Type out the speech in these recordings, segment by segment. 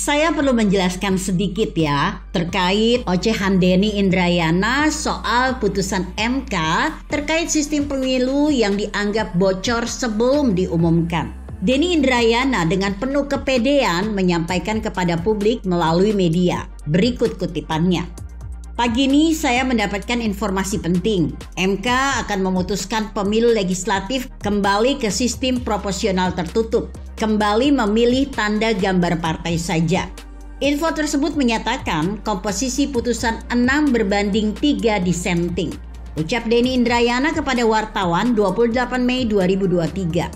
Saya perlu menjelaskan sedikit ya terkait ocehan Denny Indrayana soal putusan MK terkait sistem pemilu yang dianggap bocor sebelum diumumkan. Denny Indrayana dengan penuh kepedean menyampaikan kepada publik melalui media. Berikut kutipannya. Pagi ini saya mendapatkan informasi penting. MK akan memutuskan pemilu legislatif kembali ke sistem proporsional tertutup. Kembali memilih tanda gambar partai saja. Info tersebut menyatakan komposisi putusan 6/3 dissenting. Ucap Denny Indrayana kepada wartawan 28 Mei 2023.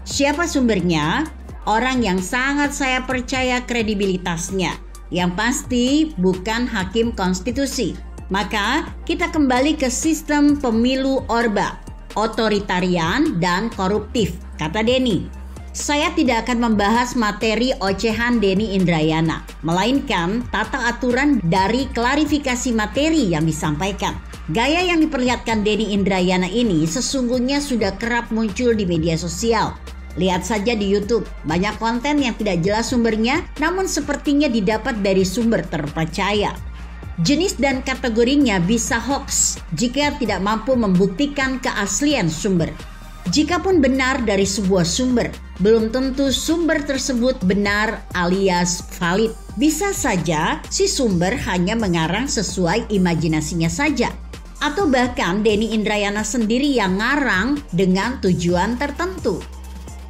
Siapa sumbernya? Orang yang sangat saya percaya kredibilitasnya. Yang pasti bukan hakim konstitusi. Maka kita kembali ke sistem pemilu Orba, otoritarian dan koruptif, kata Denny. Saya tidak akan membahas materi ocehan Denny Indrayana, melainkan tata aturan dari klarifikasi materi yang disampaikan. Gaya yang diperlihatkan Denny Indrayana ini sesungguhnya sudah kerap muncul di media sosial. Lihat saja di YouTube, banyak konten yang tidak jelas sumbernya, namun sepertinya didapat dari sumber terpercaya. Jenis dan kategorinya bisa hoax jika tidak mampu membuktikan keaslian sumber. Jikapun benar dari sebuah sumber, belum tentu sumber tersebut benar alias valid. Bisa saja si sumber hanya mengarang sesuai imajinasinya saja. Atau bahkan Denny Indrayana sendiri yang ngarang dengan tujuan tertentu.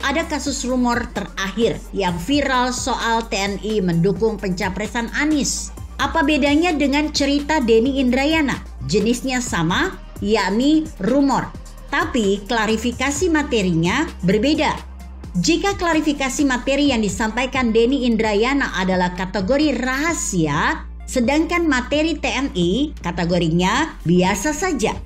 Ada kasus rumor terakhir yang viral soal TNI mendukung pencapresan Anies. Apa bedanya dengan cerita Denny Indrayana? Jenisnya sama, yakni rumor. Tapi klarifikasi materinya berbeda. Jika klarifikasi materi yang disampaikan Denny Indrayana adalah kategori rahasia, sedangkan materi TNI kategorinya biasa saja.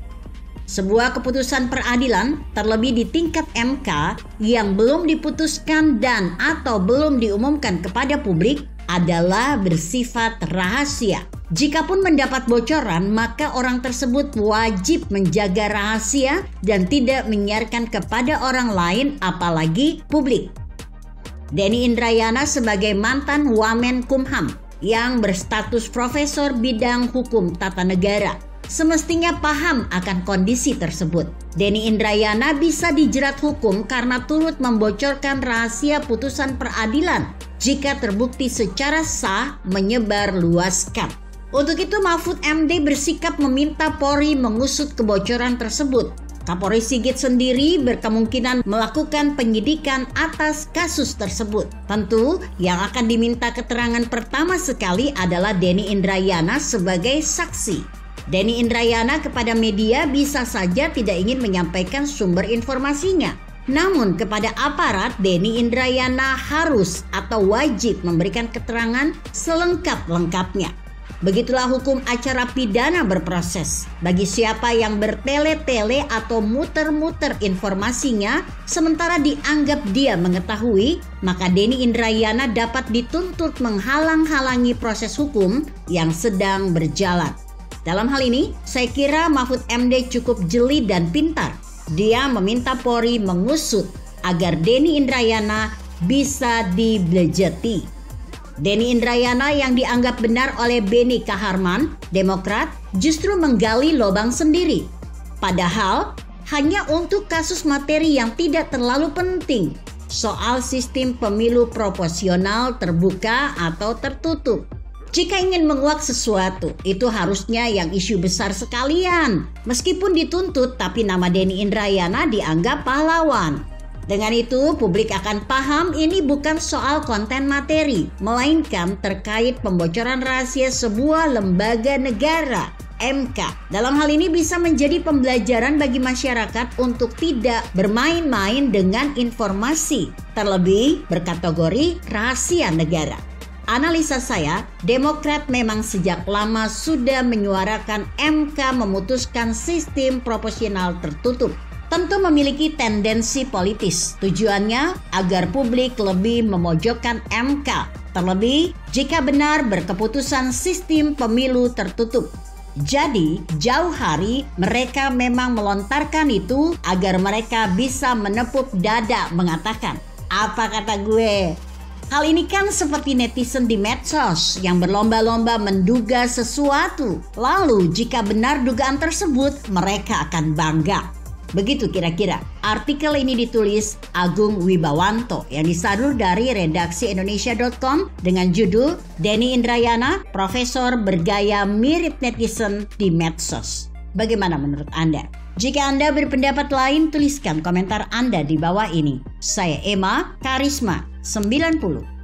Sebuah keputusan peradilan terlebih di tingkat MK yang belum diputuskan dan atau belum diumumkan kepada publik adalah bersifat rahasia. Jikapun mendapat bocoran, maka orang tersebut wajib menjaga rahasia dan tidak menyiarkan kepada orang lain apalagi publik. Denny Indrayana sebagai mantan Wamenkumham yang berstatus profesor bidang hukum tata negara semestinya paham akan kondisi tersebut. Denny Indrayana bisa dijerat hukum karena turut membocorkan rahasia putusan peradilan jika terbukti secara sah menyebar luaskan. Untuk itu Mahfud MD bersikap meminta Polri mengusut kebocoran tersebut. Kapolri Sigit sendiri berkemungkinan melakukan penyidikan atas kasus tersebut. Tentu yang akan diminta keterangan pertama sekali adalah Denny Indrayana sebagai saksi. Denny Indrayana kepada media bisa saja tidak ingin menyampaikan sumber informasinya. Namun kepada aparat, Denny Indrayana harus atau wajib memberikan keterangan selengkap-lengkapnya. Begitulah hukum acara pidana berproses. Bagi siapa yang bertele-tele atau muter-muter informasinya sementara dianggap dia mengetahui, maka Denny Indrayana dapat dituntut menghalang-halangi proses hukum yang sedang berjalan. Dalam hal ini, saya kira Mahfud MD cukup jeli dan pintar. Dia meminta Polri mengusut agar Denny Indrayana bisa diblejeti. Denny Indrayana yang dianggap benar oleh Beni Kaharman, Demokrat, justru menggali lubang sendiri. Padahal hanya untuk kasus materi yang tidak terlalu penting, soal sistem pemilu proporsional terbuka atau tertutup. Jika ingin menguak sesuatu, itu harusnya yang isu besar sekalian. Meskipun dituntut, tapi nama Denny Indrayana dianggap pahlawan. Dengan itu, publik akan paham ini bukan soal konten materi, melainkan terkait pembocoran rahasia sebuah lembaga negara, MK. Dalam hal ini bisa menjadi pembelajaran bagi masyarakat untuk tidak bermain-main dengan informasi, terlebih berkategori rahasia negara. Analisa saya, Demokrat memang sejak lama sudah menyuarakan MK memutuskan sistem proporsional tertutup. Tentu memiliki tendensi politis. Tujuannya agar publik lebih memojokkan MK. Terlebih jika benar berkeputusan sistem pemilu tertutup. Jadi jauh hari mereka memang melontarkan itu agar mereka bisa menepuk dada mengatakan, apa kata gue? Hal ini kan seperti netizen di medsos yang berlomba-lomba menduga sesuatu. Lalu jika benar dugaan tersebut, mereka akan bangga. Begitu kira-kira. Artikel ini ditulis Agung Wibawanto yang disadur dari redaksi Indonesia.com dengan judul Denny Indrayana, Profesor bergaya mirip netizen di medsos. Bagaimana menurut Anda? Jika Anda berpendapat lain, tuliskan komentar Anda di bawah ini. Saya Emma Karisma 90.